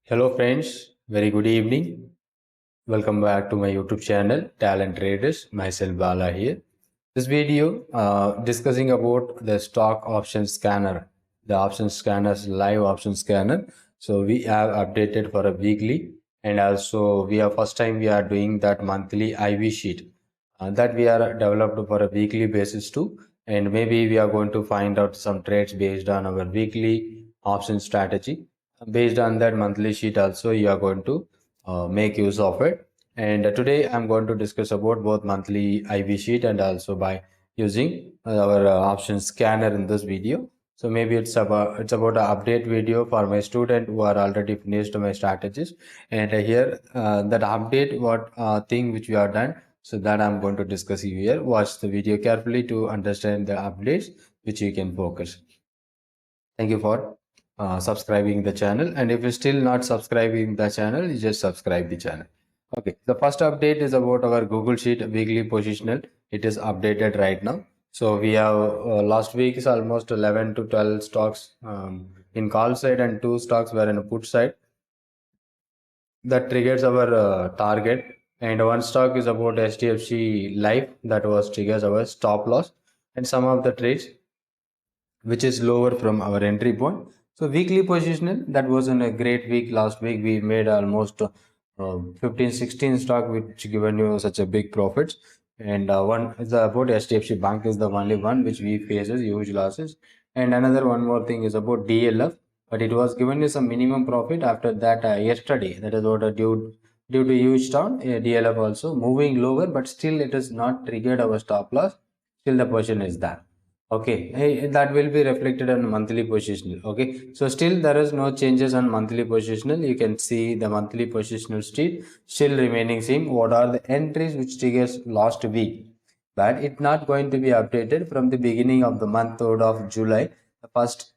Hello friends, very good evening. Welcome back to my YouTube channel, Talent Traders. Myself Bala here. This video discussing about the stock option scanner, the option scanners, live option scanner. So we have updated for a weekly, and also we are first time we are doing that monthly IV sheet that we are developed for a weekly basis too. And maybe we are going to find out some trades based on our weekly option strategy. Based on that monthly sheet also, you are going to make use of it. And today I'm going to discuss about both monthly IV sheet and also by using our option scanner in this video. So maybe it's about an update video for my student who are already finished my strategies. And here that update what thing which we are done. So that I'm going to discuss here. Watch the video carefully to understand the updates which you can focus. Thank you for subscribing the channel, and if you're still not subscribing the channel, you just subscribe the channel. Okay, the first update is about our Google Sheet weekly positional. It is updated right now. So we have last week is almost 11 to 12 stocks in call side, and 2 stocks were in a put side. That triggers our target, and one stock is about HDFC Life that was triggers our stop loss, and some of the trades which is lower from our entry point. So weekly positional, that was in a great week last week. We made almost 15-16 stock which given you such a big profits. And one is about HDFC Bank is the only one which we faces huge losses. And another one more thing is about DLF, but it was given you some minimum profit after that yesterday. That is what due to huge down, DLF also moving lower, but still it is not triggered our stop loss. Still the position is there. Okay, that will be reflected on monthly positional. Okay, so still there is no changes on monthly positional. You can see the monthly positional still remaining same. What are the entries which triggers last week? But it's not going to be updated from the beginning of the month of July, the first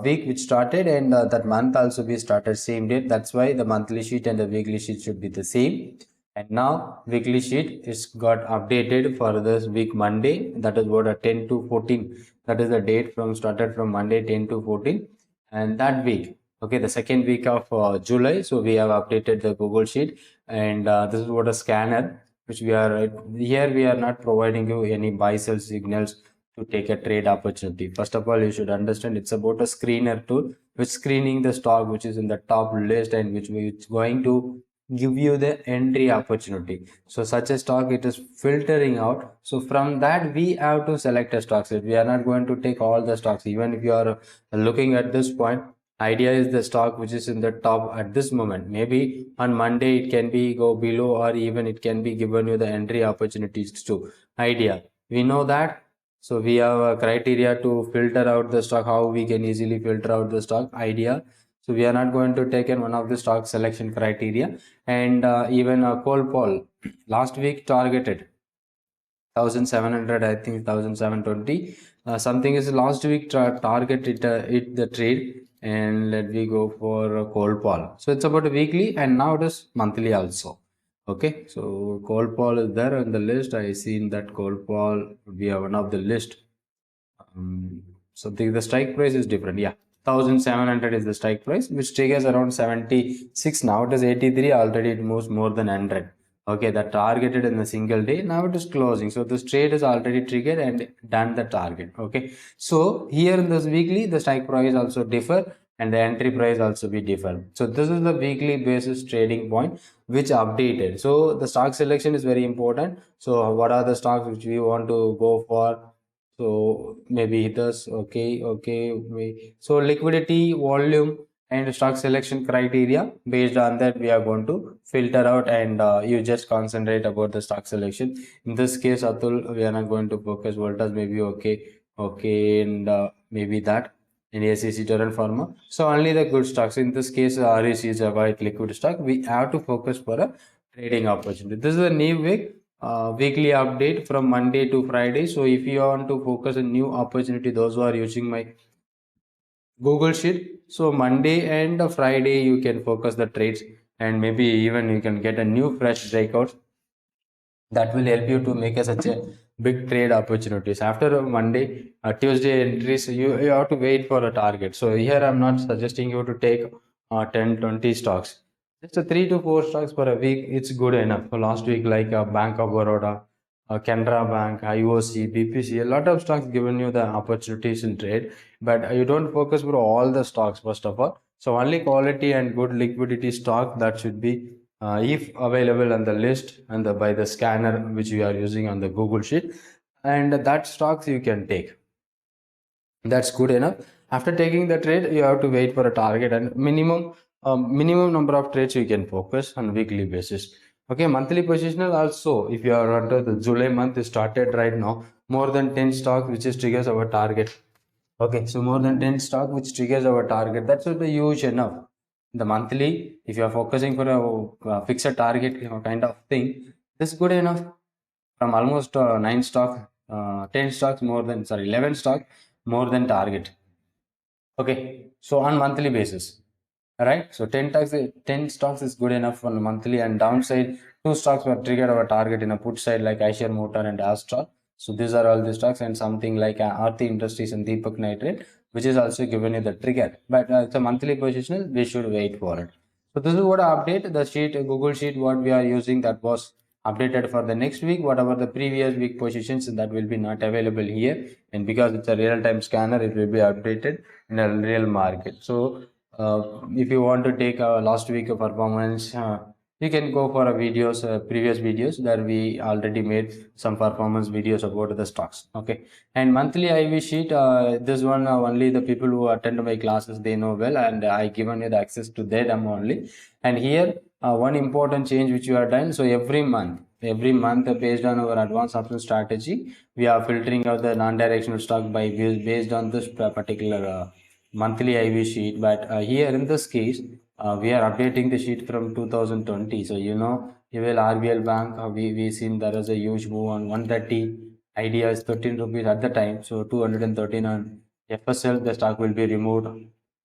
week which started, and that month also be started same date. That's why the monthly sheet and the weekly sheet should be the same. And now weekly sheet is got updated for this week Monday. That is what a 10 to 14. That is the date from started from Monday 10 to 14. And that week, okay, the second week of July. So we have updated the Google sheet, and this is what a scanner which we are here. We are not providing you any buy sell signals to take a trade opportunity. First of all, you should understand it's about a screener tool which screening the stock which is in the top list and which is going to give you the entry opportunity. So such a stock it is filtering out. So from that we have to select a stock set. We are not going to take all the stocks. Even if you are looking at this point, idea is the stock which is in the top at this moment. Maybe on Monday it can be go below, or even it can be given you the entry opportunities too. Idea, we know that. So we have a criteria to filter out the stock, how we can easily filter out the stock idea. So we are not going to take in one of the stock selection criteria. And even cold Paul last week targeted 1700, I think 1720 something is last week target it the trade. And let me go for cold Paul. So it's about a weekly, and now it is monthly also. Okay, so cold Paul is there on the list. I seen that cold Paul we are one of the list. Something the strike price is different. Yeah, 1700 is the strike price, which triggers around 76. Now it is 83. Already it moves more than 100. Okay, that targeted in the single day. Now it is closing. So this trade is already triggered and done the target. Okay, so here in this weekly, the strike price also differ and the entry price also be different. So this is the weekly basis trading point which updated. So the stock selection is very important. So what are the stocks which we want to go for? So maybe this. Okay. So liquidity, volume, and stock selection criteria. Based on that, we are going to filter out, and you just concentrate about the stock selection. In this case, Atul, we are not going to focus. Voltas maybe okay, and maybe that. In ACC Torrent Pharma. So only the good stocks. In this case, REC is a white liquid stock. We have to focus for a trading opportunity. This is a new week. Weekly update from Monday to Friday. So if you want to focus a new opportunity, those who are using my Google Sheet, so Monday and Friday you can focus the trades, and maybe even you can get a new fresh breakout that will help you to make such a big trade opportunities. After Monday, Tuesday entries, you have to wait for a target. So here I'm not suggesting you to take 10, 20 stocks. Just a 3 to 4 stocks per a week, it's good enough. For last week, like Bank of Baroda, Canara Bank, IOC, BPC, a lot of stocks given you the opportunities in trade, but you don't focus for all the stocks first of all. So only quality and good liquidity stock that should be if available on the list and by the scanner which we are using on the Google Sheet, and that stocks you can take. That's good enough. After taking the trade, you have to wait for a target and minimum number of trades you can focus on weekly basis. Okay, monthly positional also. If you are under the July month is started right now, more than 10 stock which is triggers our target. Okay, so more than 10 stock which triggers our target. That's the huge enough. The monthly, if you are focusing for a fixed target kind of thing, this is good enough. From almost 9 stock, 10 stocks more than, sorry, 11 stock more than target. Okay, so on monthly basis, right? So 10 stocks is good enough on monthly, and downside, 2 stocks were triggered our target in a put side like Eicher Motor and Astra. So these are all the stocks, and something like Aarti Industries and Deepak Nitrate, which is also given you the trigger. But it's a monthly position, we should wait for it. So this is what I update the sheet, Google Sheet, what we are using that was updated for the next week. Whatever the previous week positions that will be not available here, and because it's a real-time scanner, it will be updated in a real market. So if you want to take last week of performance, you can go for a videos, previous videos that we already made some performance videos about the stocks. Okay, and monthly IV sheet, this one only the people who attend my classes they know well, and I given you the access to them only. And here one important change which you are done. So every month based on our advanced option strategy, we are filtering out the non-directional stock by based on this particular monthly IV sheet. But here in this case, we are updating the sheet from 2020. So even RBL Bank, we seen there is a huge move on 130. Idea is 13 rupees at the time. So 213 on FSL, the stock will be removed.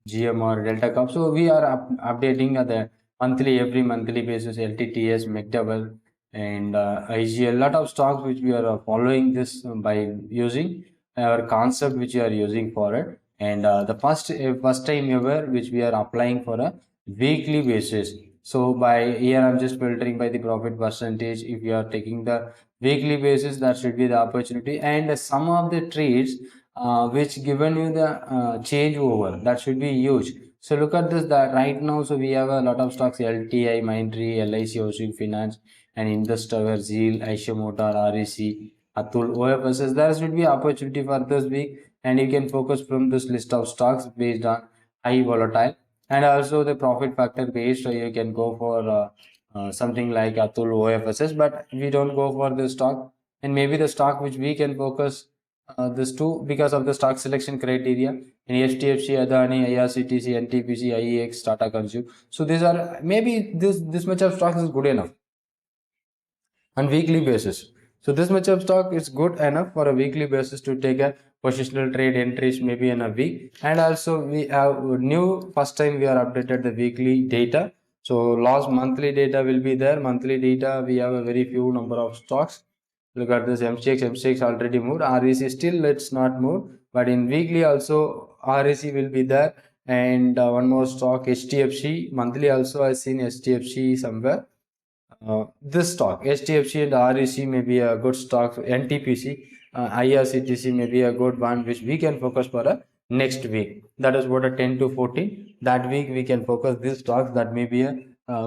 GMR, Delta Cup. So we are updating at the every monthly basis, LTTS, McDowell, and IG. A lot of stocks which we are following this by using our concept which we are using for it. And the first time ever which we are applying for a weekly basis. So by here I'm just filtering by the profit percentage. If you are taking the weekly basis, that should be the opportunity, and some of the trades which given you the changeover, that should be huge. So look at this, that right now, so we have a lot of stocks: LTI, Mindtree, LIC Housing Finance, and Indus Tower, Zeal, Eicher Motor, REC, Atul, OFSS. There should be opportunity for this week, and you can focus from this list of stocks based on high volatile, and also the profit factor based. So you can go for something like Atul, OFSS, but we don't go for this stock, and maybe the stock which we can focus this too because of the stock selection criteria in HDFC, Adani, IRCTC, NTPC, IEX, Tata Consume. So these are maybe this much of stocks is good enough on weekly basis. So this much of stock is good enough for a weekly basis to take a positional trade entries maybe in a week. And also we have new first time we are updated the weekly data. So last monthly data will be there. Monthly data we have a very few number of stocks. Look at this MCX already moved. REC still let's not move, but in weekly also REC will be there. And one more stock HDFC monthly also I seen HDFC somewhere. This stock, HDFC and REC may be a good stock. NTPC, IRCTC may be a good one which we can focus for a next week. That is what a 10 to 14. That week we can focus these stocks. That may be a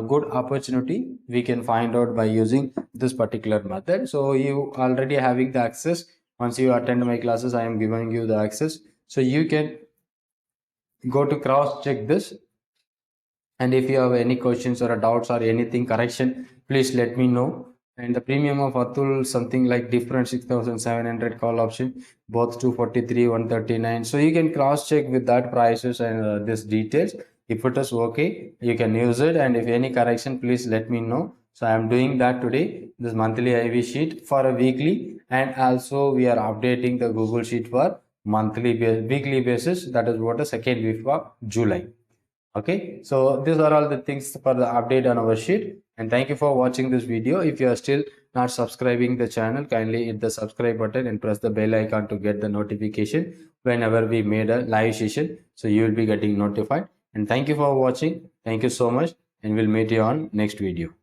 good opportunity we can find out by using this particular method. So you already having the access. Once you attend my classes, I am giving you the access. So you can go to cross check this, and if you have any questions or doubts or anything correction, please let me know. And the premium of Atul something like different 6,700 call option, both 243, 139. So you can cross check with that prices and this details. If it is okay, you can use it. And if any correction, please let me know. So I am doing that today, this monthly IV sheet for a weekly, and also we are updating the Google Sheet for weekly basis. That is what the second week of July. Okay, so these are all the things for the update on our sheet, and thank you for watching this video. If you are still not subscribing the channel, kindly hit the subscribe button and press the bell icon to get the notification whenever we made a live session, so you will be getting notified. And thank you for watching. Thank you so much, and we'll meet you on next video.